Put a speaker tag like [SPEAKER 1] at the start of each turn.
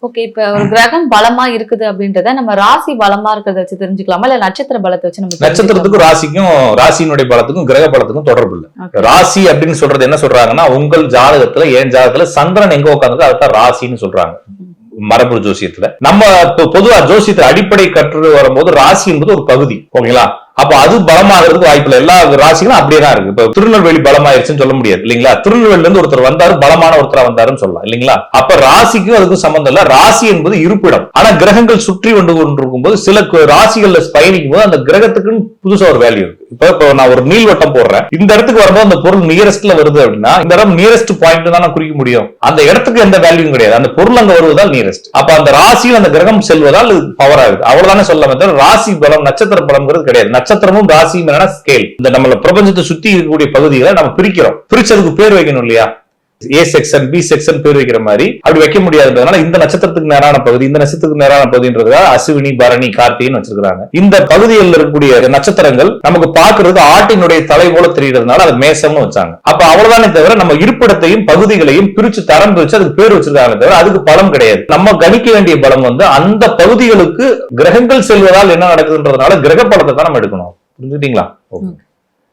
[SPEAKER 1] Okay, இப்ப ஒரு கிரகம் பலமா இருக்குது அப்படின்றத நம்ம ராசி பலமா இருக்கிறத வச்சு தெரிஞ்சுக்கலாமா, இல்ல நட்சத்திர பலத்தை வச்சு நம்ம
[SPEAKER 2] நட்சத்திரத்துக்கும் ராசிக்கும், ராசியினுடைய பலத்துக்கும் கிரக பலத்துக்கும் தொடர்பு இல்லை. ராசி அப்படின்னு சொல்றது என்ன சொல்றாங்கன்னா, உங்கள் ஜாதகத்துல என் ஜாதகத்துல சந்திரன் எங்க உட்கார்ந்து அதுதான் ராசின்னு சொல்றாங்க மரபு ஜோசியத்துல. நம்ம பொதுவா ஜோசியத்துல அடிப்படை கற்று வரும்போது ராசி என்பது ஒரு பகுதி. ஓகேங்களா? அப்ப அது பலமாகிறதுக்கு வாய்ப்பு இல்லை. எல்லா ராசிகளும் அப்படியேதான் இருக்கு. இப்ப திருநெல்வேலி பலமாயிருச்சுன்னு சொல்ல முடியாது இல்லைங்களா? திருநெல்வேலில இருந்து ஒருத்தர் வந்தாரு, பலமான ஒருத்தரா வந்தாருன்னு சொல்லலாம் இல்லைங்களா? அப்ப ராசிக்கும் அதுக்கும் சம்பந்தம் இல்ல. ராசி என்பது இருப்பிடம். ஆனா கிரகங்கள் சுற்றி வந்து கொண்டிருக்கும் போது சில ராசிகள்ல பயணிக்கும் போது அந்த கிரகத்துக்குன்னு புதுசா ஒரு வேல்யூ இருக்கு. இப்ப நான் ஒரு நீள்வட்டம் போடுறேன், இந்த இடத்துக்கு வரும்போது அந்த பொருள் நியரஸ்ட்ல வருது அப்படின்னா இந்த இடம் நியரஸ்ட் பாயிண்ட் தான் நான் குறிக்க முடியும். அந்த இடத்துக்கு எந்த வேல்யூவும் கிடையாது. அந்த பொருள் அங்க வருவதால் நியரஸ்ட். அப்ப அந்த ராசியில் அந்த கிரகம் செல்வதால் பவர் ஆகுது. அவ்வளவுதானே சொல்ல. ராசி பலம் நட்சத்திர பலம்ங்கிறது கிடையாது. நட்சத்திரமும் ராசியும் என்னன்னா ஸ்கேல். இந்த நம்ம பிரபஞ்சத்தை சுத்தி இருக்கக்கூடிய பகுதிகளை நம்ம பிரிக்கிறோம். பிரிச்சதுக்கு பேர் வைக்கணும் இல்லையா? ஏ செக்ஷன், பி செக்ஷன் பேர் வைக்கிற மாதிரி அப்படி வைக்க முடியாதுன்றதுனால இந்த நட்சத்திரத்துக்கு நேரான பகுதி, இந்த நட்சத்திரத்துக்கு நேரான பகுதின்றதுக்காக அஸ்வினி, பரணி, கார்த்தின்னு வச்சிருக்காங்க. இந்த பகுதியில் இருக்கக்கூடிய நட்சத்திரங்கள் நமக்கு பாக்குறதுக்கு ஆட்டினுடைய தலை போல தெரிகிறதுனால அது மேசம்னு வச்சாங்க. அப்ப அவ்வளவுதானே தவிர நம்ம இருப்பிடத்தையும் பகுதிகளையும் பிரிச்சு தரம் பிரிச்சு அதுக்கு பேர் வச்சிருக்காங்க தவிர அதுக்கு பலம் கிடையாது. நம்ம கணிக்க வேண்டிய பலம் அந்த பகுதிகளுக்கு கிரகங்கள் செல்வதால் என்ன நடக்குதுன்றதுனால கிரக பலத்தை தான் நம்ம எடுக்கணும். புரிஞ்சுட்டீங்களா?